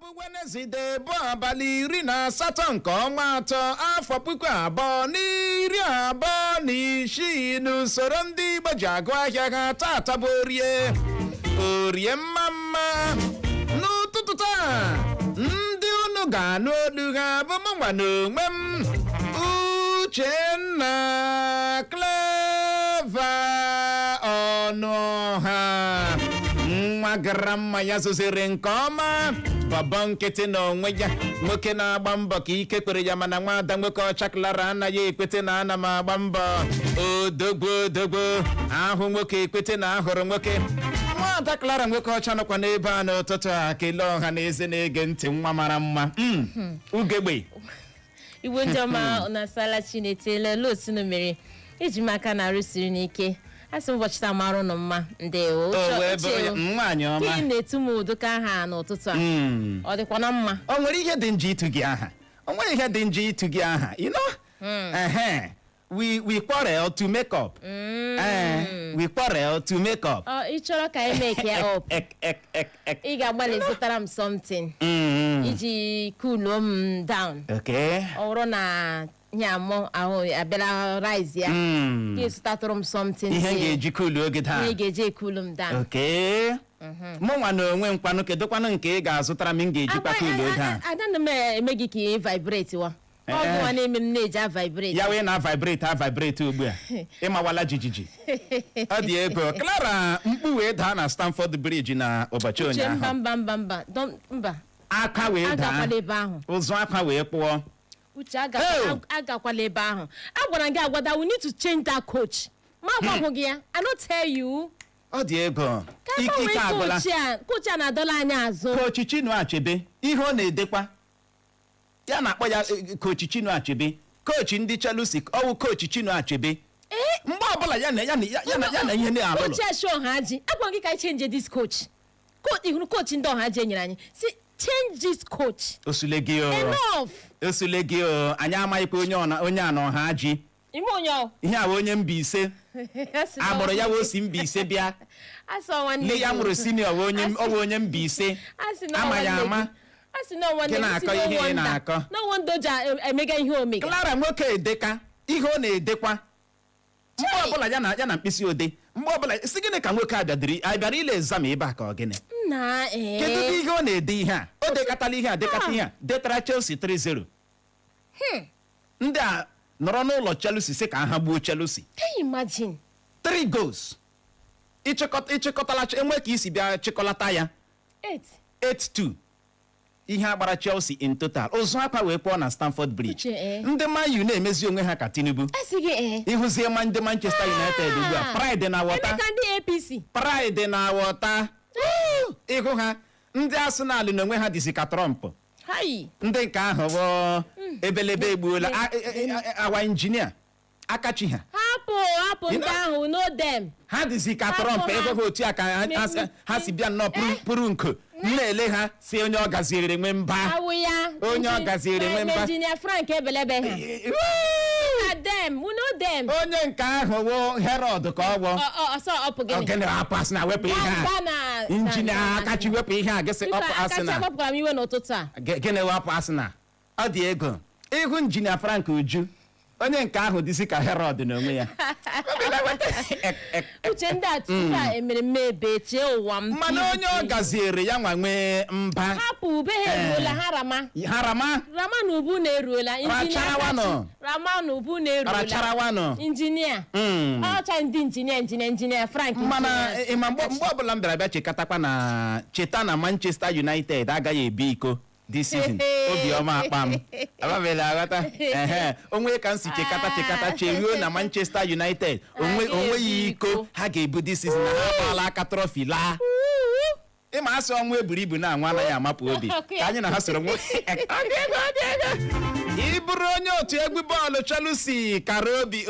bụ Wednesday bụ abalị 18 nke ọnwa atọ afọ 2026 n'usoro ndị Igbo ji agụ ahịa ha tata bụ orie mma n'ụtụtụ taa ndị unu ga-anụ olu ha bụ mụnwa n'onwe m Uchenna Clever Ọnụọha nwa gara mma ya zozere nke ọma baba nkịtị na onwe ya nwoke na-agba mbọ ka ike kwere ya mana nwada nwoke ọcha Clara anaghị ekwete na ana m agba mbọ odogbo ahụ nwoke ekwete na ahụrụ nwoke nwada Clara nwoke ọcha nọkwa n'ebe a n'ụtụtụ a kelee ọha na eze na-ege ntị nwa mara mma ugegbe Igbo njọma na sala chinetele losinu mere iji maka na arụsiri n'ike asị ụbọchị taa marụ nọ mma ndewo nwaanyị ọma ka na-etu m ụdụka aha n'ụtụtụ a ọ dịkwa na mma o nwere ihe dị njọ ịtụ gị aha o nwere ihe dị njọ ịtụ gị aha you know we quarrel to make up we quarrel to make up ị chọrọ ka anyị make ya up ị ga-agbalị zụtara m something iji cool m down okay ọ bụrụ na nyamo ahụ abịala rise ya ga-esụtatụrụ m something ihe ga-eji cool oge taa ihe ga-eji cool m down okay mụ nwa na onwe nkwanụ kedụkwanụ nke ị ga-azụtara m ga-ejikwa cool oge a adana m eme gị ka ị vibrate wa ọ bụwa na-eme m na-eji vibrate ya wee na vibrate ugbu a ịmawala jijiji ọ dị ego Clara mkpu wee daa na Stamford Bridge na ụbọchị ụnyaahụ mba aka wee daa agakwala ebe ahụ ụzọ aka wee kpụọ Uche agakwala ebe ahụ agwara gị agwada we need to change that coach ma gwagwụ gị ya I don't tell you ọ dị ego ike agwụla coach a na-adọla anya azụ Coach Chinua Achebe ihe ọ na-edekwa ya na-akpọ ya Coach Chinua Achebe coach ndị Chelsea ọwụ Coach Chinua Achebe mgbe ọbụla ya na ihe na-alụlụ coach Asho Ọhaji agwara gị ka anyị change this coach ihuru coach ndị Ọhaji nyere anyị si change this coach osule gị anyị amaghịkwa onye a na Ọhaji ime onye ihe a onye Mbaise agbụrụ ya wee osi Mbaise bịa nne ya mụrụ senior ọwụ onye Mbaise amaghị ama gị na-akọ ihe ị na-akọ Clara nwoke edeka ihe ọ na-edekwa mgbe ọbụla ya na mkpịsị ode mgbe ọbụla si gịnị ka nwoke a bịara ile exam ebe a ka ọ gịnị kedu ihe ọ na-ede ihe a o dekatala ihe a dekata ihe a detara Chelsea 3-0 ndị a nọrọ n'ụlọ Chelsea si ka ha gbuo Chelsea 3 goals ịchịkọtala enwe ka isi bịa chịkọlata ya 8-2 ihe agbara Chelsea in total ụzọ akwa wee kpọọ na Stamford Bridge ndị Man U na-emezi onwe ha ka Tinubu ịhụzie ndị Manchester United ugbu a pride na wọta ịhụ ha ndị Arsenal na onwe ha dịzi ka Trump ndị nke ahụ bụ ebelebe egbuola awa injinia akachie hapụ ndị ahụ no dem ha dịzi ka Trump ịhụ ha otu a ka ha si bịa nnọọ pụrụ nko na-ele ha si onye ọ gaziri nwe mba onye ọ gaziri nwe mba Engineer Frank ebelebe ha onye nke ahụ wụ Herod ka ọ bụ ogene hapụ asị na wepụ ihe a injinia akachi wepụ ihe a gịsị ọpụ asị na gịnị wepụ asị na ọ dị ego ịhụ injinia Frank Uju onye nke ahụ dịzi ka Herod n'onwe ya uche ndị a emere mmebe chee ụwa m mana onye ọ gaziere ya nwa nwee mba hapụ ube ha eruola ha rama na ubu na-eruola rama na ubu na-eruola injinia ọcha ndị injinia Frank mana ịma mgbe ọbụla m bịara bịa cheta na Manchester United agaghị ebi iko this season obiọma akpa m ababela aghọta onwe ka m si chekata cheruo na Manchester United onweghị iko ha ga-ebu this season na ha gbaala aka trọfi laa ịma asị ọnwa eburu ibu na anwa anaghị amapụ obi ka anyị na ha soro ịbụrụ onye otu egwu bọọlụ Chelsea kara obi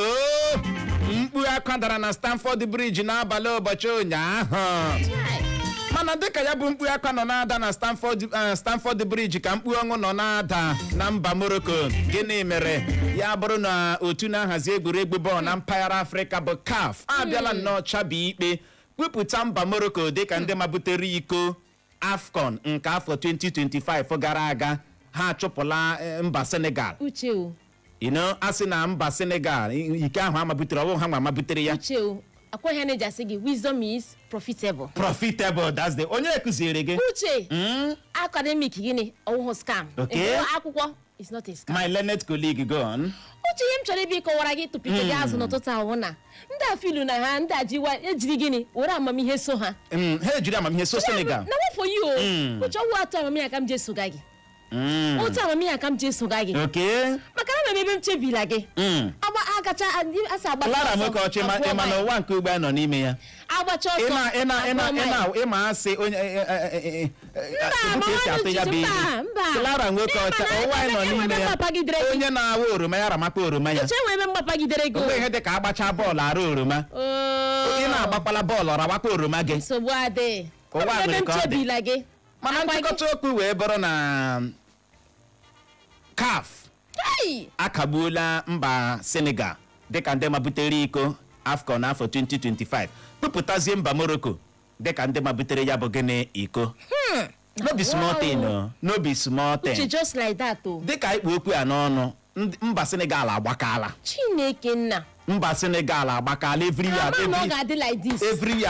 mkpu akwa dara na Stamford Bridge n'abalị ụbọchị ụnyaahụ mana dịka ya bụ mkpu aka nọ na-ada na Stamford Bridge ka mkpu ọṅụ nọ na-ada na mba Morocco gịnị mere ya bụrụ na otu na-ahazi egwuregwu bọọlụ na mpaghara Afrịka bụ CAF abịala nnọọ chabi ikpe kwupụta mba Morocco dịka ndị mabutere iko AFCON nke afọ 2025 gara aga ha achụpụla mba Senegal. Uche o. Asị na mba Senegal ike ahụ amabutere ọbụ ha mabutere ya. Uche o. Akwa ihe na-eji asị gị wisdom is profitable. Profitable, that's the onye ekụziere gị. Uche. Academic gịnị ọwụhụ scam. Okay. Akwụkwọ is not a scam. My learned colleague, go on. Uche ihe m chọrọ ibe ịkọwara gị tụpike gị azụ n'ụtụtụ ahụ na ndị afilu na ha ndị ajiwa ejiri gịnị were amamihe so ha. Ha ejiri amamihe so Senegal. Na what for you? Uche ọwụ atụ amamihe ka m je soga gị. Otu amamihe ka m je soga gị. Okay. Maka na ebe m chebila gị. Agba agacha asa agba. Clara nwoke ọchị ma na ụwa nke ugbo nọ n'ime ya. Agbacha ọsọ. Ịma asị onye Clara nwoke ọcha ụwa nọ n'ime ya. Onye na-awa oroma ya ramakwa oroma ya. Uche nwebe mgbapagidere gị. Onwe ihe dị ka agbacha bọọlụ arụ oroma. Ị na-agbakwala bọọlụ rawakwa oroma gị. Nsogbu adị. Ụwa nwere ka ọ dị. Gị. Mana nchịkọta okwu wee bụrụ na CAF akagbuola mba Senegal dịka ndị mabutere iko AFCON n'afọ 2025 kpụpụtazie mba Morocco dịka ndị mabutere ya bụ gịnị iko. No be small thing, no be small thing. Just like that o. Dịka ikpu okwu ya n'ọnụ mba Senegal agbakala. Chineke nna. Mba Senegal agbakala everywhere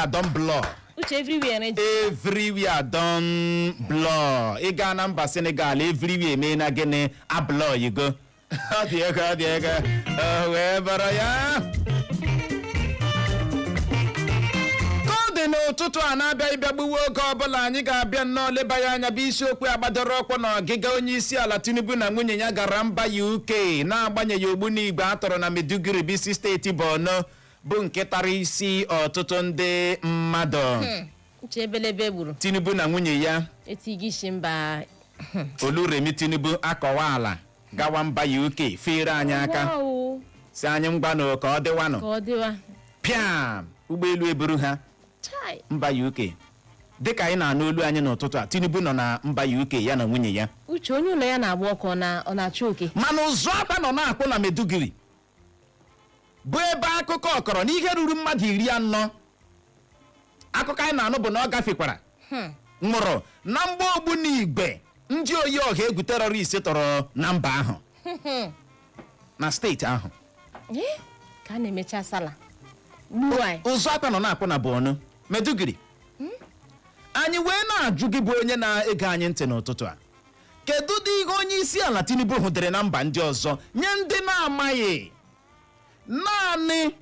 don blow. Uche everywhere don blow. Ị gaa na mba Senegal everywhere mee na gịnị ablow you go. Ọ dị ego wee bụrụ ya. N'ụtụtụ a na-abịa ịbịa gbuwe oge ọbụla anyị ga-abịa nnọọ leba ya anya bụ isiokwu agbadoro ọkpọ na Ogiga onyeisiala Tinubu na nwunye ya gara mba UK na-agbanyeghị ogbunigwe atọrọ na Maiduguri bụ isi steeti Borno bụ nke tara isi ọtụtụ ndị mmadụ. Uche ebelebe gburu. Tinubu na nwunye ya etigishi mba Oluremi Tinubu akọwala gawa mba UK fere anyị aka si anyị ngwanụ ka ọ dịwanụ. Pịam ụgbọelu eburu ha mba UK dịka anyị na-anụ olu anyị n'ụtụtụ a. Tinubu nọ na mba UK ya na nwunye ya. Uche onye ụlọ ya na-agba ọkụ ọ na-achụ oke. Mana ụzọ aka nọ na-akpụ na Maiduguri bụ ebe akụkọ ọkọrọ n'ihe ruru mmadụ 40. Akụkọ anyị na-anụ bụ na ọ gafekwara nwụrụ na mgba ogbunigwe ndị oyi ọha egwu terọrist tọrọ na mba ahụ na steeti ahụ. Ka a na-emecha sala ụzọ aka nọ na-akpụ na Borno Maiduguri. Anyị wee na-ajụ gị bụ onye na-ege anyị ntị n'ụtụtụ a, kedu dị ihe onyeisiala Tinubu hụdere na mba ndị ọzọ nye ndị na-amaghị? Naanị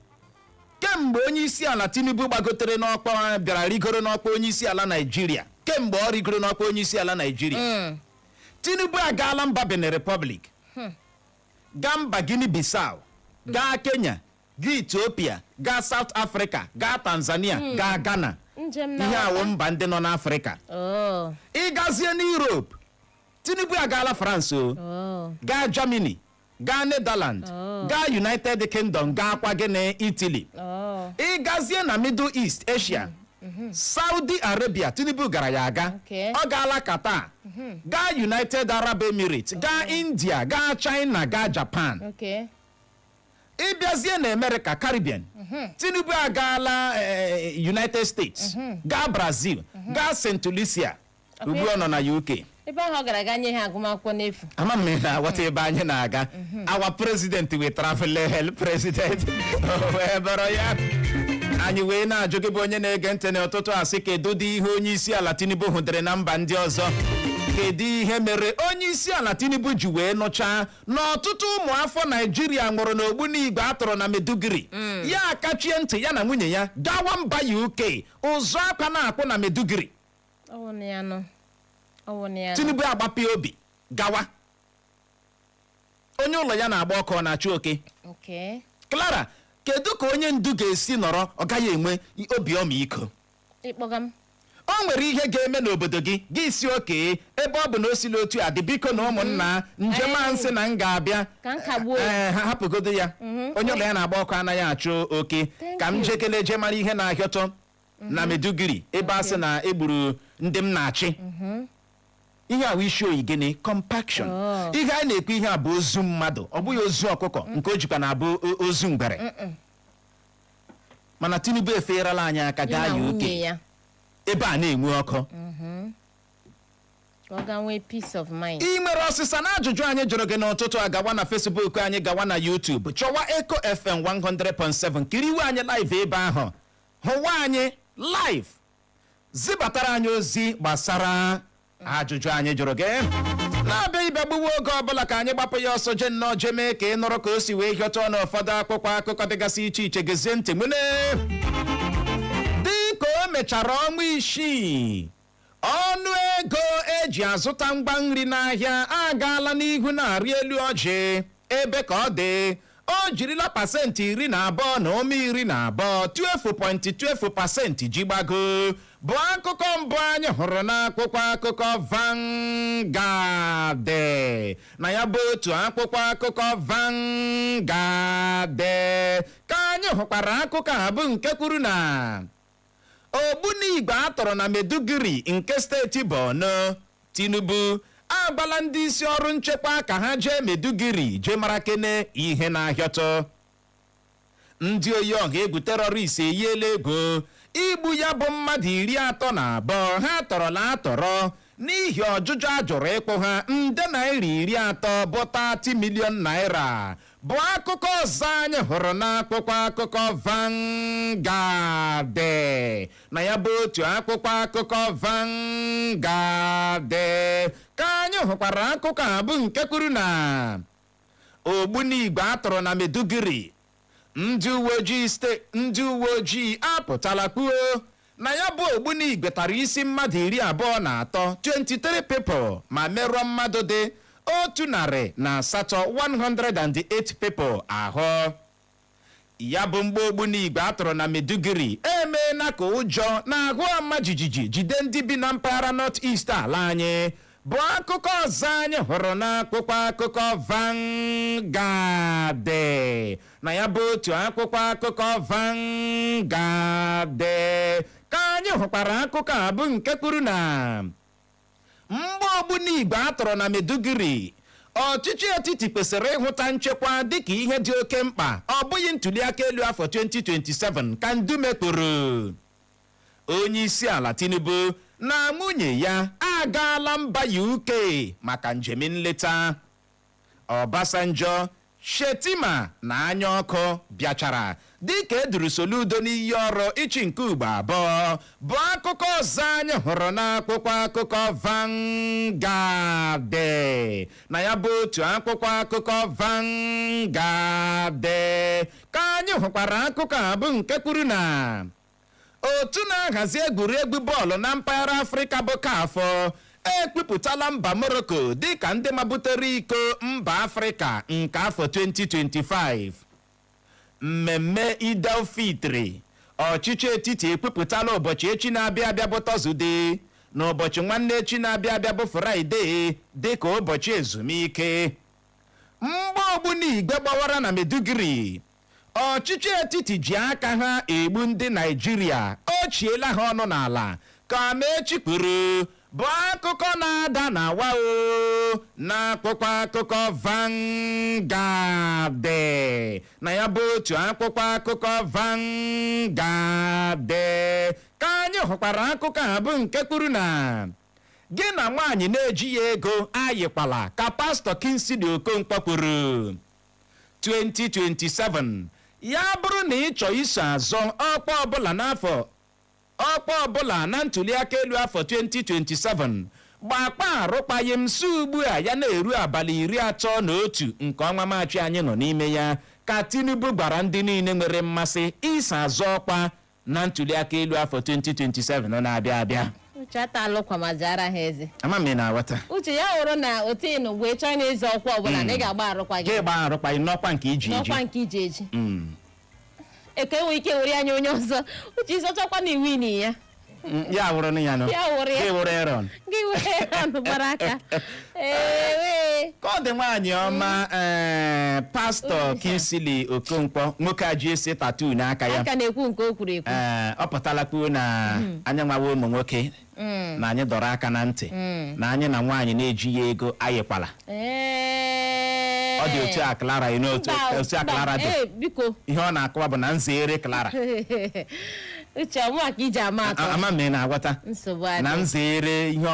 kemgbe onyeisiala Tinubu gbagotere n'ọkwa bịara rigoro n'ọkwa onyeisiala Naịjirịa, kemgbe ọ rigoro n'ọkwa onyeisiala Naịjirịa, Tinubu agaala mba Benin Republic, gaa mba Guinea Bissau, gaa Kenya, gaa Ethiopia, gaa South Africa, gaa Tanzania, gaa Ghana. Ihe awụ mba ndị nọ n'Afrịka. Ịgazie n'Europe, Tinubu agaala France, gaa Germany, gaa Netherlands, gaa United Kingdom, gaa kwa gịnị Italy. Ịgazie na Middle East Asia, Saudi Arabia, Tinubu gara ya aga. Ọ gaala Qatar, gaa United Arab Emirates, gaa India, gaa China, gaa Japan. Ịbịazie na America Caribbean, Tinubu agaala United States, gaa Brazil, gaa St. Lucia, ugbu ọ nọ na UK. Ebe ahụ ọ gara aga nye ha agụmakwụkwọ n'efu. Ama m na aghọta ebe anyị na-aga. Our president we travel hell president. Wee bụrụ ya. Anyị wee na-ajụ gị bụ onye na-ege ntị n'ụtụtụ a sị kedu dị ihe onyeisiala Tinubu hụdere na mba ndị ọzọ? Kedu ihe mere onyeisiala Tinubu ji wee nụchaa n'ọtụtụ ụmụafọ Naịjirịa nwụrụ n'ogbunigwe atọrọ na Maiduguri? Ya akachie ntị ya na nwunye ya gawa mba UK ụzọ aka na-akpụ na Maiduguri. Tinubu agbapie obi gawa. Onye ụlọ ya na-agba ọkụ na-achụ oke. Clara, kedu ka onye ndu ga-esi nọrọ ọ gaghị enwe obi ọmịiko? O nwere ihe ga-eme n'obodo gị si oke ebe ọ bụ na o sila otu a dị biko na ụmụnna njem nsị na m ga-abịa ha hapụgodo ya. Onye ụlọ ya na-agba ọkụ anaghị achụ oke. Ka m jekele je mara ihe na-ahịọtọ na Maiduguri ebe a sị na egburu ndị m na-achị. Ihe ahụ isi oyi gịnị? Compaction. Ihe anyị na-ekwu ihe a bụ ozu mmadụ, ọ bụghị ozu ọkụkọ nke o jikwa na-abụ ozu ngwere. Mana Tinubu efeerala anyị aka gaa UK ebe a na-enwe ọkụ. Oga nwee peace of mind. ị nwere ọsịsa na ajụjụ anyị jụrụ gị n'ụtụtụ a, gawa na Facebook anyị, gawa na YouTube, chọwa Echo FM 100.7, kiriwe anyị live ebe ahụ, hụwa anyị live, zibatara anyị ozi gbasara ajụjụ anyị jụrụ gị. na-abịa ịbịa gbuwe oge ọbụla ka anyị gbapụ ya ọsọ je nnọọ je mee ka ị nụrụ ka o si wee hịọtọ n'ụfọdụ akwụkwọ akụkọ dịgasị iche iche. Gezie ntị nwune. dị ka o mechara ọnwa 6, ọnụ ego eji azụta ngwa nri n'ahịa agaala n'ihu na-arị elu ọjị, ebe ka ọ dị o jirila pasentị 12 na ụma 12, 12.12% ji gbago, bụ akụkọ mbụ anyị hụrụ n'akwụkwọ akụkọ Vanguard. na ya bụ otu akwụkwọ akụkọ Vanguard ka anyị hụkwara akụkọ a bụ nke kwuru na ogbunigwe atọrọ na Maiduguri nke steeti Borno. Tinubu agbala ndị isi ọrụ nchekwa ka ha jee Maiduguri jee mara kene ihe na-ahịọtọ. ndị oyi ọha egwu terọrist eyiela ego igbu ya bụ mmadụ 32 ha tọrọla atọrọ n'ihi ọjụjụ ajụrụ ịkpụ ha nde naira 30 bụ 30 million naira, bụ akụkọ ọzọ anyị hụrụ n'akwụkwọ akụkọ Vanguard. na ya bụ otu akwụkwọ akụkọ Vanguard ka anyị hụkwara akụkọ a bụ nke kwuru na ogbunigwe atọrọ na Maiduguri. ndị uwe ojii apụtala kwuo na ya bụ ogbunigwe tara isi mmadụ 23, 23 people, ma merụọ mmadụ dị 108 people ahụ. ya bụ mgbe ogbunigwe atọrọ na Maiduguri emeela ka ụjọ na ahụ ọma jijiji jide ndị bi na mpaghara North East ala anyị, bụ akụkọ ọzọ anyị hụrụ n'akwụkwọ akụkọ Vanguard. na ya bụ otu akwụkwọ akụkọ Vanguard ka anyị hụkwara akụkọ a bụ nke kwuru na mgbe ogbunigwe atọrọ na Maiduguri, ọchịchị etiti kwesịrị ịhụta nchekwa dịka ihe dị oke mkpa, ọ bụghị ntụliaka elu afọ 2027 ka Ndume kwuru. onyeisiala Tinubu na nwunye ya agaala mba UK maka njem nleta. Obasanjo, Shetima na anya ọkụ bịachara dịka eduru Soludo n'iyi ọrụ ịchị nke ugbo abụọ, bụ akụkọ ọzọ anyị hụrụ n'akwụkwọ akụkọ Vanguard. na ya bụ otu akwụkwọ akụkọ Vanguard ka anyị hụkwara akụkọ a bụ nke kwuru na otu na-ahazi egwuregwu bọọlụ na mpaghara Afrịka bụ CAF ekwupụtala mba Morocco dịka ndị mabutere iko mba Afrịka nke afọ 2025. mmemme Eid al-Fitr, ọchịchị etiti ekwupụtala ụbọchị echi na-abịa abịa bụ Tọzde na ụbọchị nwanne echi na-abịa abịa bụ Fraịde dịka ụbọchị ezumike. mgbe ogbunigwe gbawara na Maiduguri, ọchịchị etiti ji aka ha egbu ndị Naịjirịa, ochiela ha ọnụ n'ala ka mechi kwuru, bụ akụkọ na-ada na wao n'akwụkwọ akụkọ Vanguard. na ya bụ otu akwụkwọ akụkọ Vanguard ka anyị hụkwara akụkọ a bụ nke kwuru na gị na nwaanyị na-eji ya ego ayịkwala, ka pastọ Kingsley Okonkwo kwuru. 2027 ya bụrụ na ị chọọ iso azọ ọkwa ọbụla na ntụliaka elu afọ 2027, gbakpa arụkwaghịm si ugbu a ya na-eru abalị 31 nke ọnwa Maachị anyị nọ n'ime ya, ka Tinubu gwara ndị niile nwere mmasị iso azọ ọkwa na ntụliaka elu afọ 2027 na-abịa abịa. Uche atalụkwa ma jara ha eze. Ama m na aghọta. Uche ya hụrụ na otinu wee chọọ na-eze ọkwa ọbụla na ị ga-agba arụkwaghị. Gị gba arụkwaghị n'ọkwa nke iji eji. N'ọkwa nke iji eji. Eke enwe ike were anya onye ọzọ. Uche ịzọchakwa na iwu ini ya. Ya wụrụ na ya nọ. Ya wụrụ ya. Gị wụrụ Aaron. Gị wụrụ Aaron gbara aka. Ka ọ dị nwaanyị ọma pastọ Kingsley Okonkwo, nwoke a ji ese tattoo n'aka ya. Aka na-ekwu nke o kwuru ekwu. Ọ pụtala kwuo na anyị nwawa ụmụ nwoke na anyị dọrọ aka na ntị na anyị na nwaanyị na-eji ya ego ayịkwala. Ọ dị otu a Clara, otu a Clara dị. Biko. Ihe ọ na-akọwa bụ na nzere Clara. uche ọmụ ka iji ama atọ ama m na-agwata nsogbu adị na nzere ihe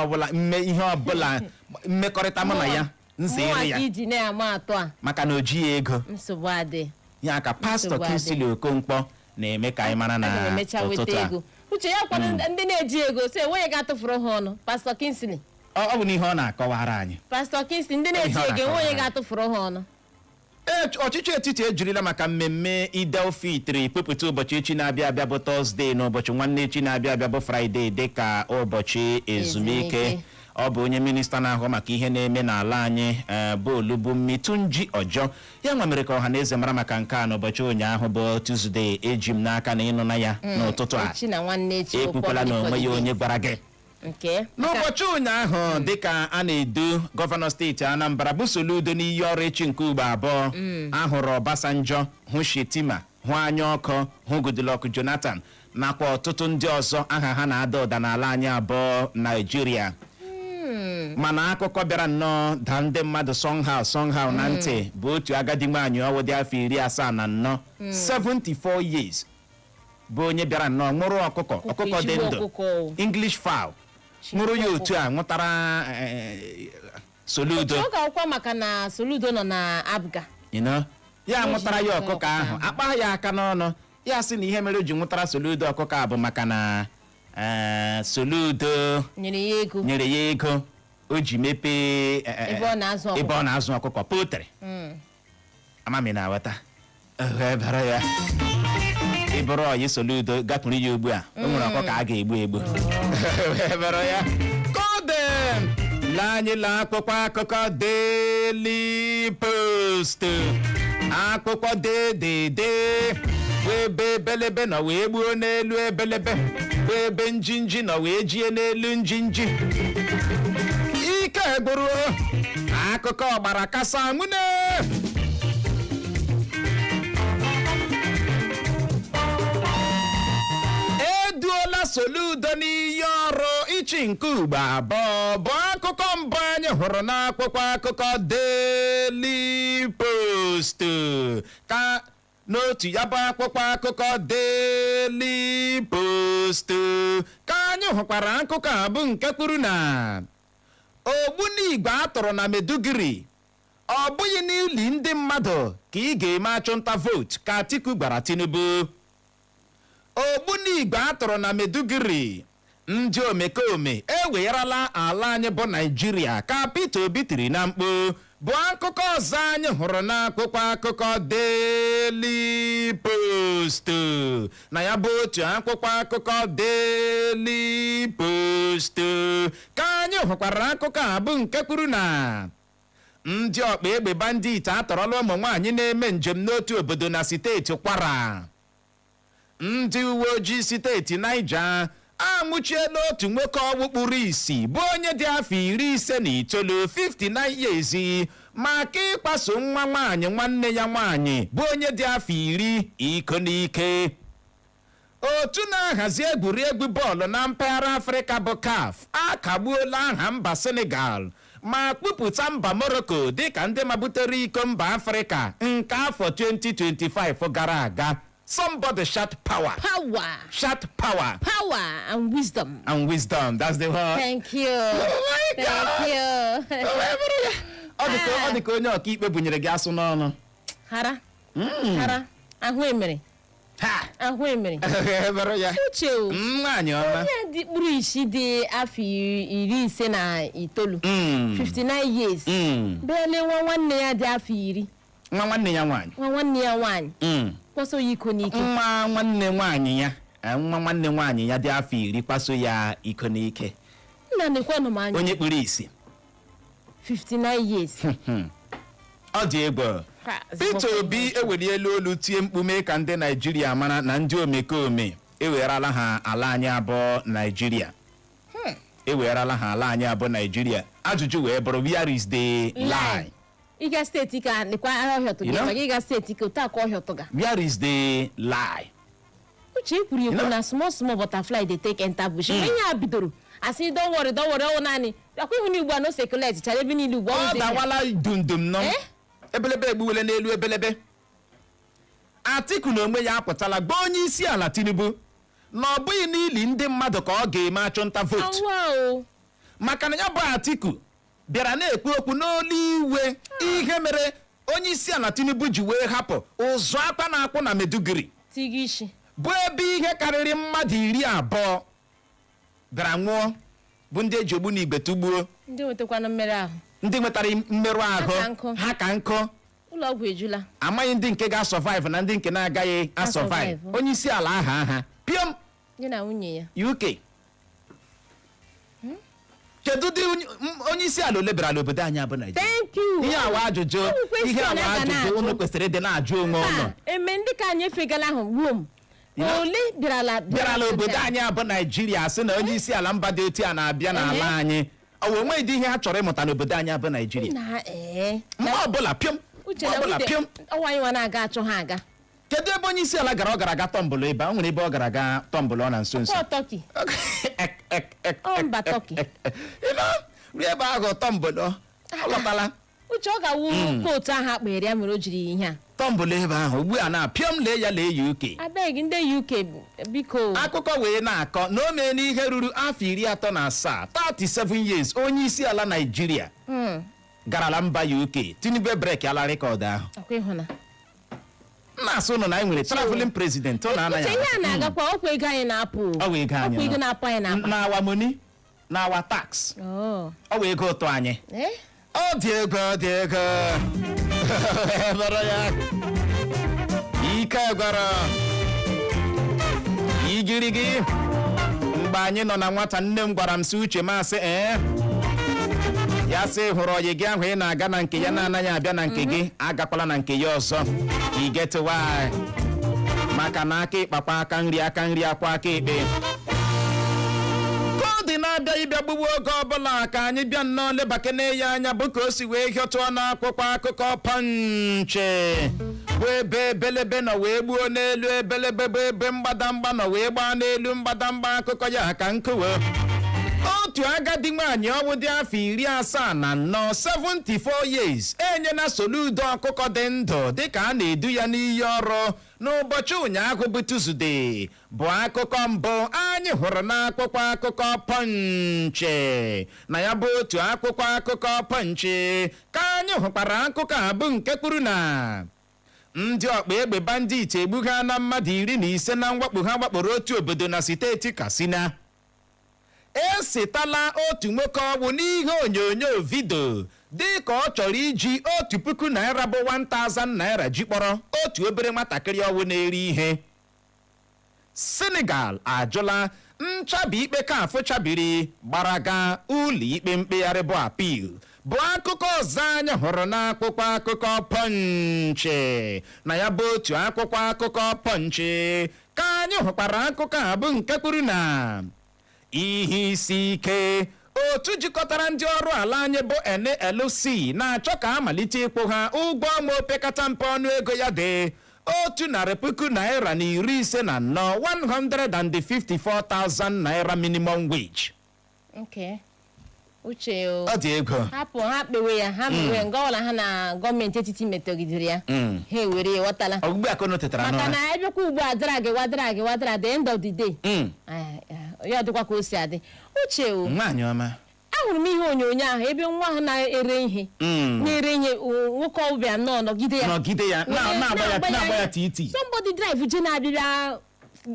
ọbụla mmekọrịta mụ na ya nzere ya iji na-ama atọ a maka na o ji ya ego nsogbu adị ya ka pastọ Kingsley Okonkwo na-eme ka anyị mara na ụtụtụ a uche ya kwado ndị na-eji ego so enweghị ga-atụfuru ha ọnụ pastọ Kingsley ọ bụ n'ihe ọ na-akọwara anyị pastọ Kingsley ndị na-eji ego enweghị ga-atụfuru ha ọnụ ọchịchị etiti ejirila maka mmemme Idel Fitri kpepụta ụbọchị echi na-abịa abịa bụ Tọzdee na ụbọchị nwanne echi na-abịa abịa bụ Fraịde dịka ụbọchị ezumike ọ bụ onye minista na-ahụ maka ihe na-eme n'ala anyị bụ Olubunmi Tunji Ọjọ ya nwa mere ka ọha na eze mara maka nke a n'ụbọchị ụnyaahụ bụ Tuzdee eji m n'aka na ịnụ na ya n'ụtụtụ a ekwukwala na onwe ya onye gwara gị n'ụbọchị ụnyaahụ dịka a na-edu gọvanọ steeti Anambra bụ Soludo n'iyi ọrụ echi nke ugbo abụọ ahụrụ Obasanjo hụ Shetima hụ anya ọkụ hụ Goodluck Jonathan nakwa ọtụtụ ndị ọzọ aha ha na-ada ụda n'ala anyị abụọ Naijiria mana akụkọ bịara nnọọ daa ndị mmadụ somehow na ntị bụ otu agadi nwaanyị ọwụ dị afọ 74 74 years bụ onye bịara nnọọ nwụrụ ọkụkọ dị ndụ English fowl nwụrụ ya otu a nwụtara Soludo ọ ga-akwụkwọ maka na Soludo nọ na Abga ya nwụtara ya ọkụkọ ahụ akpa ya aka n'ọnụ ya sị na ihe mere o ji nwụtara Soludo ọkụkọ a bụ maka na Soludo nyere ya ego o ji mepee ebe ọ na-azụ ọkụkọ poultry amami na-aghọta bara ya ịbụrụ ọyị Soludo gapụrụ ya ugbu a o nwere ọkụkọ a ga-egbu bara ya kodem anyị la akwụkwọ akụkọ Daily Post akwụkwọ dede ebe ebelebe nọ wee gbuo n'elu ebelebe ebe njinji nọ wee jie n'elu njinji ike gburu akụkọ ọgbara kasa nwune eduola Soludo n'iyi ọrụ ichi nke ugbo abụọ bụ akụkọ mbụ anyị hụrụ n'akwụkwọ akụkọ Daily Post ka n'otu ya bụ akwụkwọ akụkọ Daily Post ka anyị hụkwara akụkọ a bụ nke kwuru na ogbunigwe atọrọ na Maiduguri ọ bụghị n'ili ndị mmadụ ka ị ga-eme achụnta vootu ka Atiku gwara Tinubu ogbunigwe atọrọ na Maiduguri ndị omekome ewegharala ala anyị bụ Naijiria ka Peter Obi tiri na mkpu bụ akụkọ ọzọ anyị hụrụ n'akwụkwọ akụkọ Daily Post na ya bụ otu akwụkwọ akụkọ Daily Post ka anyị hụkwara akụkọ a bụ nke kwuru na ndị ọkpa egbe bandit atọrọla ụmụ nwaanyị na-eme njem n'otu obodo na steeti Kwara ndị uwe ojii steeti Niger anwụchiela otu nwoke ọgwụ kpuru isi bụ onye dị afọ 59 59 years maka ịkpaso nwa nwaanyị nwanne ya nwaanyị bụ onye dị afọ 10 iko n'ike otu na-ahazi egwuregwu bọọlụ na mpaghara Afrịka bụ CAF akagbuola aha mba Senegal ma kpụpụta mba Morocco dịka ndị mabutere iko mba Afrịka nke afọ 2025 gara aga. Somebody shout power. Power. Shout power. Power and wisdom. And wisdom. That's the word. Thank you. Oh my God. Thank you. Ọ dị ka onye ọka ikpe bunyere gị asụ n'ọnụ. Hara. Hara. Ahụ emere. Ha. Ahụ emere. Uche o. Nwaanyị ọma. Onye dị kpuru isi dị afọ 59. 59 years. Bele nwa nwanne ya dị afọ 10. Nwa nwanne ya nwaanyị. Nwa nwanne ya nwaanyị. Kwaso ya iko n'ike. Nwa nwanne nwaanyị ya dị afọ 10 kwaso ya iko n'ike. Nna nekwanụ m anya. Onye kpuru isi. 59 years. Ọ dị egwu. Peter Obi eweliela olu tie mkpume ka ndị Naijiria mara na ndị omekome ewegharala ha ala anyị abụọ Naijiria. Ewegharala ha ala anyị abụọ Naijiria. Ajụjụ wee bụrụ where is the lie? Iga steeti ka nekwa ọhịa tụga. Iga steeti ka ụta ka ọhịa tụga. Where is the lie? Uche kwuru ekwu na small butterfly dey take enter bush. Ihe a bidoro. Asị don't worry ọ naanị. Akwa ihu n'Igbo a no circulate chara ebe niile Igbo ọ dawala dundum nọ. Ebelebe egbuwele n'elu ebelebe. Atiku na onwe ya apụtala gba onye isi ala Tinubu na ọ bụghị n'ili ndị mmadụ ka ọ ga-eme achụnta vootu maka na ya bụ Atiku bịara na-ekwu okwu n'olu iwe ihe mere onye isi ala Tinubu ji wee hapụ ụzọ akwa na-akpụ na Maiduguri bụ ebe ihe karịrị mmadụ 20 bịara nwụọ bụ ndị eji ogbunigwe tugbuo, ndị nwetara mmerụ ahụ ha ka nkụ. Ụlọ ọgwụ ejula. Amaghị ndị nke ga-asọvive na ndị nke na-agaghị asọvive. Onye isi ala aha piom ndị na nwunye ya UK. Kedudi onye isi ala oleberala obodo anyị abụ Naịjirịa. Thank you. Ihe awa ajụjụ unu kwesịrị ịdị na-ajụ onwe ụlọ. Eme ndị ka anyị efegala ahụ gbuo ole bịarala obodo anyị abụ Naịjirịa sị na onye isi ala mba dị otu a na-abịa n'ala anyị. O wee nweghị ihe ha chọrọ ịmụta n'obodo anyị abụ Naịjirịa. Mgbe ọbụla piom ọnwa anyị nwa na-aga achọ ha aga. Kedu ebe onye isi ala gara? Ọ gara aga tọmbụlụ ebe o nwere ebe ọ gara aga tọmbụlụ ọ na nso nso. Mba Tọki. Ebe ahụ tọmbụlụ ọ lọtala. Uche ọ ga-awụ kootu ahụ akpịrị ya mere o jiri ihe a. Tọmbụlụ ebe ahụ ugbu a na-apịọm lee ya lee UK. Abeg ndị UK biko. Akụkọ wee na-akọ na o mee n'ihe ruru afọ 37 37 years onye isi ala Naịjirịa garala mba UK. Tinubu breki ala rekọd ahụ. Na-asụ ụnụ na anyị nwere traveling president ọ na-anaghị ihe a na-agakwa ọkwa ego anyị na-apụ. Ọ wee ego anyị ego na-apụ anyị na-apụ. Na awa money na awa tax. Ọ wee ego ụtọ anyị. Ọ dị ego ebere ya ike gwara igirigi mgbe anyị nọ na nwata nne m gwara m si uche masị ya sị hụrụ oyi gị ahụ ị na-aga na nke ya na-anaghị abịa na nke gị agakwala na nke ya ọzọ. I get why? Maka na aka ịkpakwa aka nri akwa aka ekpe dị na-abịa ịbịa gbugbu oge ọbụla ka anyị bịa nnọọ lebakene ya anya bụ ka o si wee hịọtụọ n'akwụkwọ akụkọ Punch bụ ebe ebelebe nọ wee gbuo n'elu ebelebe bụ ebe mgbadamgba nọ wee gbaa n'elu mgbadamgba akụkọ ya ka nkụwe otu agadi nwaanyị ọnwụ dị afọ 74 74 years enyela Soludo ọkụkọ dị ndụ dịka a na-edu ya n'iyi ọrụ n'ụbọchị ụnyaahụ bụ Tuzdee bụ akụkọ mbụ anyị hụrụ n'akwụkwọ akụkọ Punch. Na ya bụ otu akwụkwọ akụkọ Punch ka anyị hụkwara akụkọ a bụ nke kwuru na ndị ọkpa egbe bandit egbugha na mmadụ 15 na mwakpo ha wakporo otu obodo na steeti Katsina. Esetala otu nwoke ọgwụ n'ihe onyonyo vidio dị ka ọ chọrọ iji 1,000 naira bụ 1,000 naira jikpọrọ otu obere nwatakịrị ọgwụ na-eri ihe. Senegal ajụla nchabi ikpe kafụ chabiri gbaraga ụlọ ikpe mkpegharị bụ apil bụ akụkọ ọzọ anyị hụrụ n'akwụkwọ akụkọ Punch. Na ya bụ otu akwụkwọ akụkọ Punch ka anyị hụkwara akụkọ a bụ nke kwuru na ihe isi ike otu jikọtara ndị ọrụ ala anyị bụ NLC na-achọ ka amalite ịkwụ ha ụgwọ ọnwa opekata mpe ọnụego ya dị 150,000 naira na 54 154,000 naira minimum wage. Uche ọ dị ego hapụ ha kpewe ya ha mewe ngọwala ha na gọọmenti etiti metọgidere ya ha ewere ya ghọtala ọgbụgbụ akọnọ tetara maka na ebekwa ugbu a dara gị the end of the day ya dịkwa ka o si adị. Uche nwaanyị ọma ahụrụ m ihe onyonyo ahụ ebe nwa ahụ na-ere ihe nwoke ọbịa nọgide ya na-agba ya titi somebody drive je na-abịa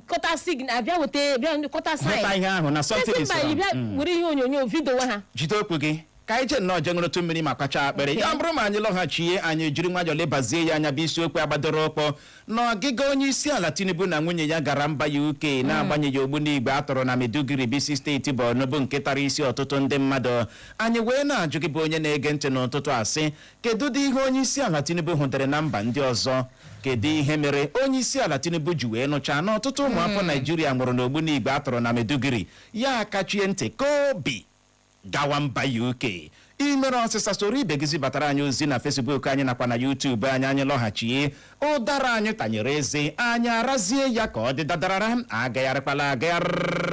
kọta signal abịa weta kọta sign ihe ahụ na something were ihe onyonyo vidio ha jide okwu gị ka anyị je nnọọ je ṅụrụtụ mmiri ma kwacha akpịrị ya bụrụ ma anyị lọghachie anyị jiri nwayọọ lebazie ya anya bụ isiokwu agbadoro ọkpọ n'ọgịga onye isi ala Tinubu na nwunye ya gara mba UK na-agbanyeghị ogbunigwe atọrọ na Maiduguri bisi steeti Borno bụ nke tara isi ọtụtụ ndị mmadụ. Anyị wee na-ajụ gị bụ onye na-ege ntị n'ụtụtụ asị kedu dị ihe onye isi ala Tinubu hụtere na mba ndị ọzọ? Kedu ihe mere onye isi ala Tinubu ji wee nụchaa na ọtụtụ ụmụafọ Naịjirịa nwụrụ n'ogbunigwe atọrọ na Maiduguri ya akachie ntị ka obi gawa mba UK? Imere ọsịsa soro ibe gị zibatara anyị ozi na Facebook anyị nakwa na YouTube anyị lọghachie ụdara anyị tanyere eze anyị arazie ya ka ọ dị dadarara agagharịkwala agagharị.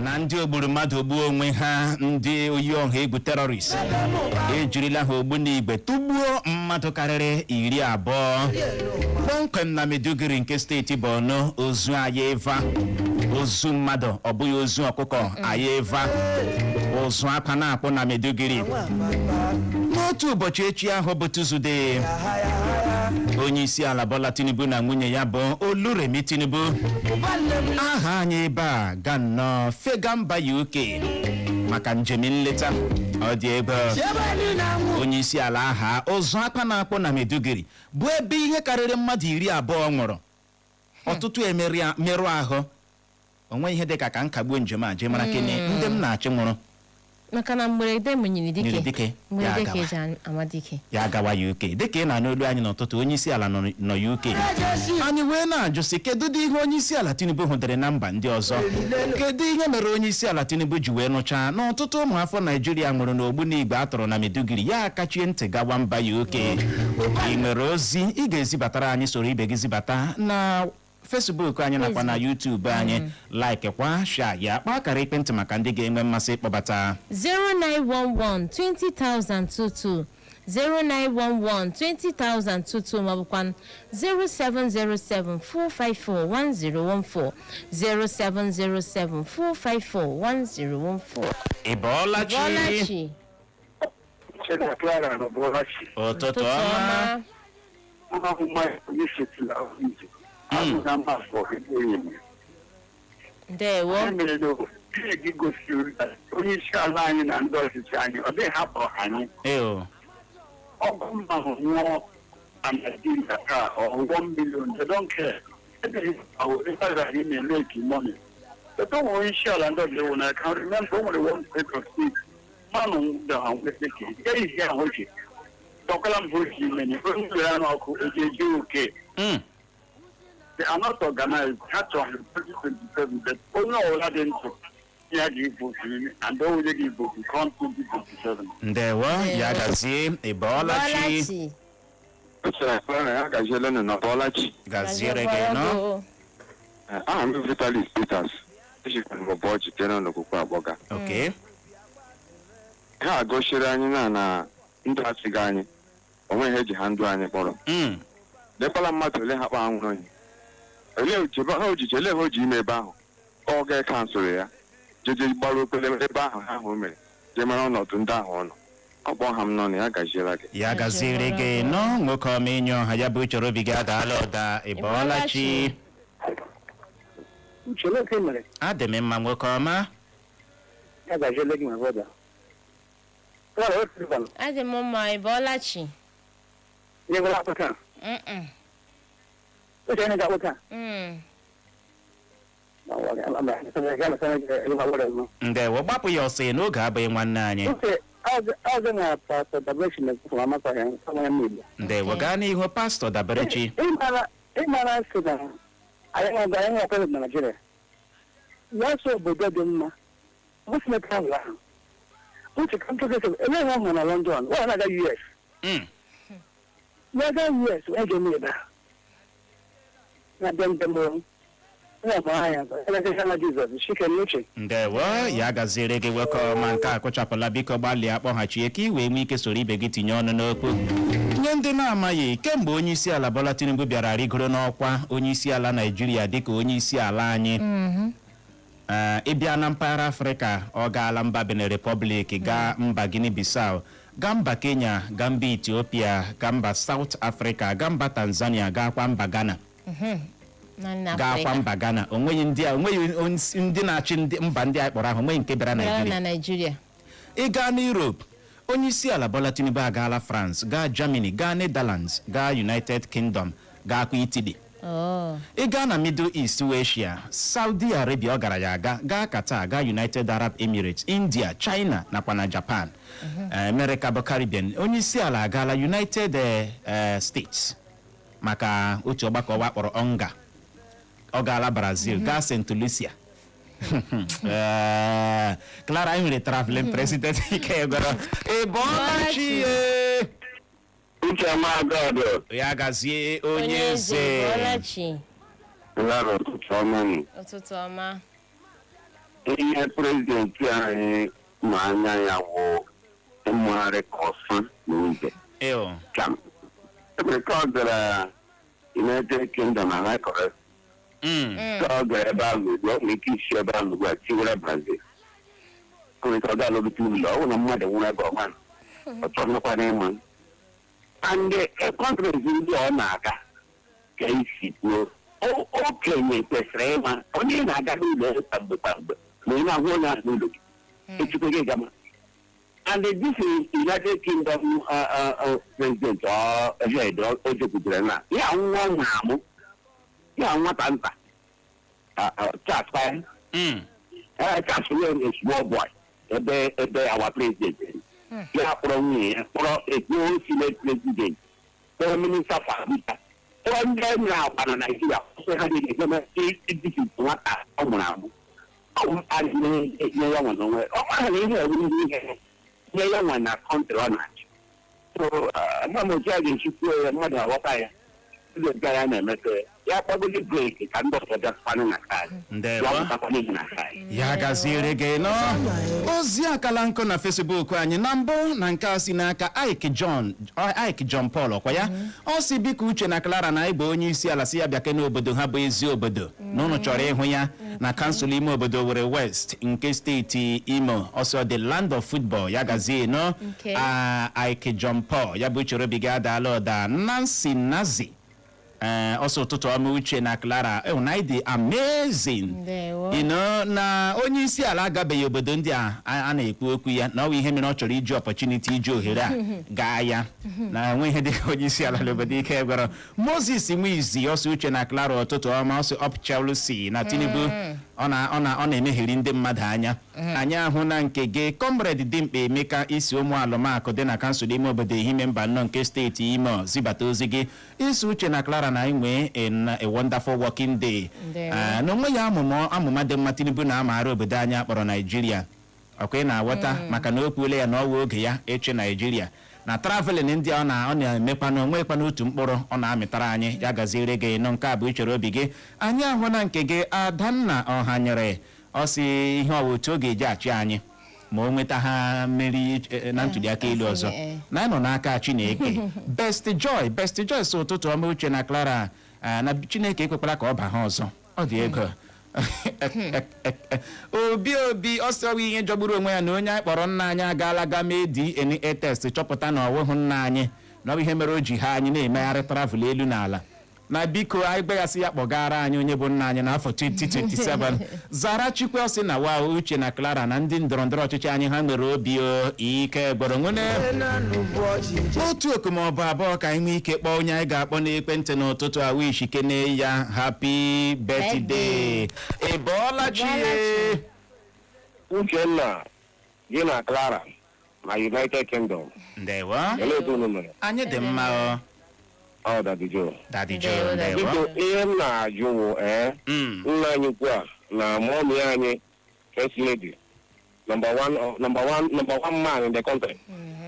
na ndị ogburu mmadụ ogbuo onwe ha ndị oyi ọha egwu terrorist ejirila ha ogbunigwe tụgbuo mmadụ karịrị 20 kpọmkwem na Maiduguri nke steeti Borno. Ozu ayeva, ozu mmadụ ọ bụghị ozu ọkụkọ, ayeva ozu akpa na-akpụ na Maiduguri. N'otu ụbọchị echi ahụ bụ Tuzdee, onyeisiala Bola Tinubu na nwunye ya bụ Oluremi Tinubu aha anyị ebe a ga nnọọ fega mba UK maka njem nleta. Ọ dị ebe onyeisiala aha ozu akpa na-akpụ na Maiduguri bụ ebe ihe karịrị mmadụ 20 nwụrụ, ọtụtụ merụ ahụ. Onwe ihe dịka ka nkagbuo njem a je mara kene ndị m na-achị nwụrụ maka na mgberede mụnyere dike mgberede ka eji amadike ya gawa UK. Dịka ị na-anụ olu anyị n'ụtụtụ, onyeisiala nọ UK. Anyị wee na-ajụ sị kedu ihe onyeisiala Tinubu hụdere na mba ndị ọzọ, kedu ihe mere onyeisiala Tinubu ji wee nụchaa na ọtụtụ ụmụafọ Naijiria nwụrụ n'ogbunigwe atụrụ na Maiduguri, ya akachie ntị gawa mba UK. Ị nwere ozi ị ga-ezibatara anyị, soro ibe gị zibata na Facebook anyị nakwa na YouTube anyị, like kwa share ya, kpaa akara ekwentị maka ndị ga-enwe mmasị ịkpọbata 0911-20,022 0911-20,022 maọbụkwa 0707-454-1014 0707-454-1014. Ịbọọlachi. Ụtụtụ ọma. Ndewo. Onyeisiala anyị na ndị ọchịchị anyị ọ dịghị hapụ anyị. Ọgụ mmanụ nwụọ na Naịjirịa ka ọgwụgwọ milion, they don't care. Anyị na-eme ekimoni. Ebe ụmụ onyeisiala ndị ọchịchị na ka remember o nwere one state of state mmanụ dị ha nwete ka ihe ahụ ji tọkwala mbụ ji imeni onye nwere anụ ọkụ eji oke. They are not organized. That's why 2027, but only all that into ya give and they will give vote to come 2027. Ndewo ya gazie Ịbọọlachi. Ya gazie lena na Bọọlachi. Gaziere gị no. I'm Vitalis Peters. This can go budget na n'okwu agboga. Okay. Ha goshiri anyị na ndụ asiga anyị. Onwe ihe ji ha ndụ anyị kpọrọ. Lekpala mmadụ ole ha kpa anwụrụ anyị. Ele ha oji ime ebe ahụ ọ ga-ekansụl ya jeje gbara okpele ebe ahụ ha hụ mere je mara ọnọdụ ndị ahụ ọnụ ọkpọ ha m nọ na ya gaziere gị. Ya gaziere gị nọ nwoke ọma enyi ọha ya bụ chọrọ obi gị adaala ụda. Ịbọọlachi. Adị m mma nwoke ọma. Ya gaziere gị ma brother. Adị m mma. Ịbọọlachi. Ndewo gbapụ ya ọsọ n'oge abụghị nwanne anyị. Ndewo gaa n'ihu Pastọ Daberechi. Ịmara sị na anyị nwe prezident na Naịjirịa ya so obodo dị mma bụsịnata ahụ ahụ uche ka ntụgịsị eleghị ọhụrụ na London ọ na-aga US na-aga US wee ga-eme ebe ahụ Ndewo ya gaziere gị nwoke ọma nke akụchapụla. Biko gbalịa kpọghachie ka ị wee nwee ike soro ibe gị tinye ọnụ n'okwu. Nye ndị na-amaghị, kemgbe onyeisiala Bola Tinubu bịara rigoro n'ọkwa onyeisiala Naịjirịa dịka onyeisiala anyị, ịbịa na mpaghara Afrịka, ọ gaala mba Benin Republic, gaa mba Guinea Bissau, gaa mba Kenya, gaa mba Ethiopia, gaa mba South Africa, gaa mba Tanzania, gaakwa mba Ghana. Gaakwa mba Ghana. Onweghị ndị na-achị mba ndị a kpọrọ ahụ, onweghị nke bịara Naịjirịa. Ị gaa na Europe, onyeisiala Bola Tinubu agaala France, gaa Germany, gaa Netherlands, gaa United Kingdom, gaakwa Italy. Ị gaa na Middle East, Asia, Saudi Arabia ọ gara ya aga, gaa Qatar, gaa United Arab Emirates, India, China nakwa na Japan. America bụ Caribbean. Onyeisiala agaala United States maka otu ọgbakọ wakpọrọ Onga. Ọ gaala Brazil, gaa St. Lucia. Clara anyị nwere traveling president ike gwara Ịbọọlachi. Ya gazie onye eze. Ịbọọlachi. Ụtụtụ ọma. Ụtụtụ ọma. ihe prezidenti anyị ma anya ya wụ mmụgharị ka ọsa n'ụzọ ebe ka ọ gara United Kingdom na America ka ọ gara ebe ahụ ugbu ọ nwere ike isi ebe ahụ ugbu a tiwere Brazil ọ ga alụbite ụlọ ọ na mmadụ nwere ebe ọma ọ chọrọkwana ịma and conference ndị ọ na-aga ka isi kwuo okenye kwesịrị ịma onye na-aga n'ụlọ kpamgbe ma ị na-ahụ onye ahụ n'ụlọ gị echukwu gị gama and this is United Kingdom president head o jekwutere na ya nwa na-amụ ya nwata nta Charles a small boy ebe our president ya kpọrọ nwunye ya kpọrọ ekpo senate president kpọrọ minista fabita kpọrọ ndị enyi agba na Naijiria ọsọ ha na-eme edisi nwata ọ mụrụ amụ ọ adịghị ya nwa n'onwe ọ mara na ihe ewu ndị ihe nye ya nwa na kọntrị ọ na-achị so mmamochi a ga-echukwu ya mmadụ aghọta ya ndị ya na-emete ya kpọgodi breki ka ndị ọzọ bịakwanụ na ya gaziere gị nọ ozi akala nkụ na Facebook anyị na mbụ na nke a si n'aka Ike John Paul ọkwa ya ọ si biko Uche na Clara na Igbo onye isi ala si ya bịake n'obodo ha bụ ezi obodo na ụnụ chọrọ ịhụ ya na kansụl ime obodo Owerri West nke steeti Imo ọsọ the land of football ya gazie nọ Ike John Paul ya bụ Uche obi gị adaala ụda Nancy Nazi also ụtụtụ ọma Uche na Clara na ịdị amazing na onye isi ala agabeghị obodo ndị a na-ekwu okwu ya na ọ bụ ihe mere ọ chọrọ iji opportunity iji ohere a gaa ya na enwe ihe dịka onye isi ala n'obodo ike gwara Moses Nwizi ọsọ Uche na Clara ụtụtụ ọma ọsọ up Chelsea na Tinubu ọ na-emegheri ndị mmadụ anya anyị ahụ na nke gị Comrade Dimkpa Emeka isi ụmụ alụmakụ dị na kansụl ime obodo Ehime Mba Nnọọ nke steeti Imo zibata ozi gị isi Uche na Clara na inwe a wonderful working day na onwe ya amụma dị mma Tinubu na-amaara obodo anyị akpọrọ Naijiria ọkwa ị na-aghọta maka na o kwuola ya na ọwa oge ya eche Naijiria na traveling ndị ọ na-emekwa na onwekwana otu mkpụrụ ọ na-amịtara anyị ya gaziere gị nọ nke a bụ Uche obi gị anyị ahụ na nke gị Adanna Ọhanyere ọ si ihe ọwa otu ọ ga-eji achị anyị ma o nweta ha mmeri na ntụliaka elu ọzọ na nọ n'aka Chineke Best Joy so ụtụtụ ọma Uche na Clara na Chineke ekwekwara ka ọ ba ha ọzọ ọ dị ego obi ọsọ ihe jọgburu onwe ya na onye anyị kpọrọ nna anyị agaala ga mee DNA test chọpụta na ọwụhụ nna anyị na ọ bụ ihe mere o ji ha anyị na-emegharị travel elu n'ala na biko anyị gbaghasị ya kpọgara anyị onye bụ nna anyị n'afọ 2027 Zara Chikwe ọsị na wa Uche na Clara na ndị ndọrọndọrọ ọchịchị anyị ha nwere obi ike gbọrọ nwene otu oku ma ọ bụ abụọ ka anyị nwee ike kpọọ onye anyị ga-akpọ n'ekwentị n'ụtụtụ a wish kene ya happy birthday ịbọọla chi Uchenna gị na Clara na United Kingdom ndewo anyị dị mma Daddy Joe ndewo ihe m na-ajụ wụ nna anyị ukwu a na mọmị anyị first lady number one man in the country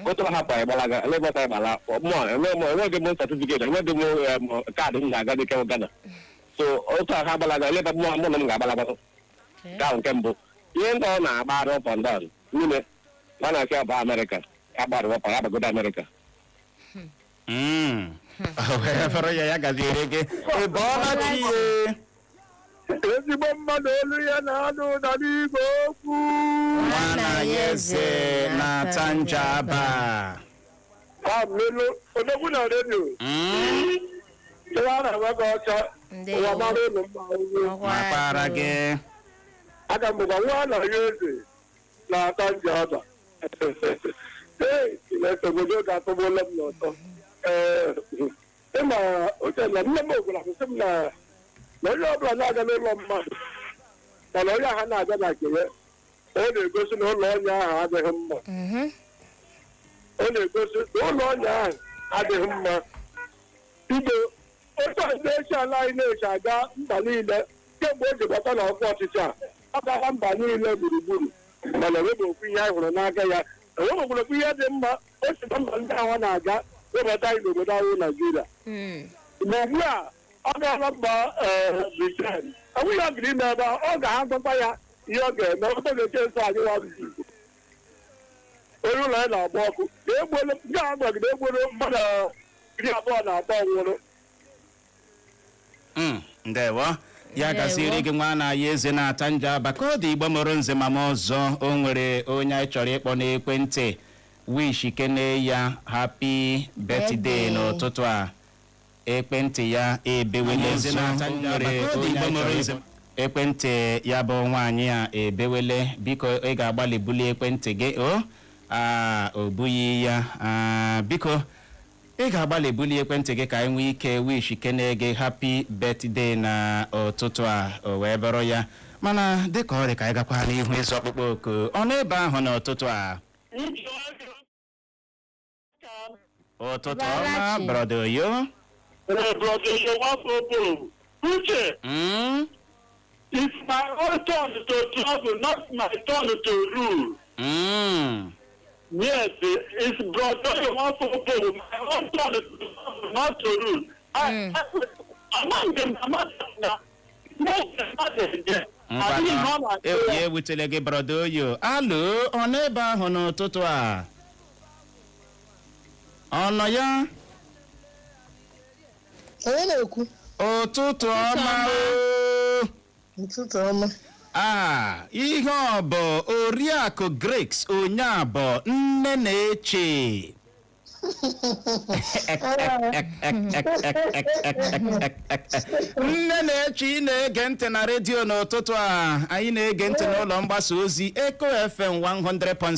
otu hapụ ịgbalaga elebata ịgbala enweghị m certificate enweghị m kaadị m ga-aga dịka Ghana so otu ha gbalaga eleba mụ na m ga-agbalaga ka nke mbụ ihe ndị ọ na-agba up and down n'ime ma na-asị aba Amerịka ya gbara wapa ya bagodo Amerịka ya gaziere gị ịbọọla chi ezigbo mmadụ olu ya na-anụ ụda n'igwe okwu nwana ya eze na-ata njaba odogwu na redio ihe a na-enwega ọcha ụwa mara ụlọ mma makwara gị aga m bụkwa nwa na ya eze na-ata njaba Chineke obodo ga-atụbụla m n'ọtọ ịma oche na nne m ogwara sị m na onye ọbụla na-aga n'ụlọ mmadụ mana onye ahụ na-aga na nke ya ọ na-egosi na ụlọ ọnya ahụ adịghị mma ọ na-egosi na ụlọ ọnya ahụ adịghị mma bido otu ndị echi ala anyị na-echi aga mba niile kemgbe o ji bata na ọkwa ọchịchị a ọ gaghị mba niile gburugburu mana enweghị okwu ihe anyị hụrụ n'aka ya enweghị okwu ihe dị mma o si na mba ndị ahụ na-aga webata anyị n'obodo anyị Naijiria ma ugbu a ọ gaala mba Britain enweghị ọ gara ime ebe ọ ga-ahazọkwa ya ihe ọ ga-eme ọkụta ga-eche nsọ anyị nwa bụ Igbo onye ụlọ ya na-agba ọkụ ga-agbagide egboro mmadụ 23 nwụrụ. Ndewo ya gasịrị gị nwa na-aya eze na-ata nja aba ka ọ dị Igbo mụrụ nze ma m ọzọ o nwere onye anyị chọrọ ịkpọ n'ekwentị wish kene ya happy birthday n'ụtụtụ a ekwentị ya ebewele eze na-ata nja aba ka ọ dị Igbo mụrụ nze ekwentị ya bụ nwaanyị a ebewele biko ị ga-agbalị bulie ekwentị gị o bughị ya biko ị ga-agbalị bulie ekwentị gị ka anyị nwee ike wish kene gị happy birthday na ụtụtụ a o wee bụrụ ya mana dịka ọrịa ka anyị gakwa n'ihu ịzụ ọkpụkpọ oku ọnụ ebe ahụ n'ụtụtụ a ụtụtụ ọma brọda Oyo Uche, it's my own turn to travel, not my turn to rule. Yes, it's brother you want to go. My own turn to travel, not to rule. I'm e wutere gị brọda Oyo alo ọnụ ebe ahụ n'ụtụtụ a ọnọ ya onye na-ekwu ụtụtụ ọma ụtụtụ ọma ihe ọ bụ Oriakụ Grace onye abụọ nne na-eche nne na-eche ị na-ege ntị na redio n'ụtụtụ a anyị na-ege ntị n'ụlọ mgbasa ozi Eko FM 100.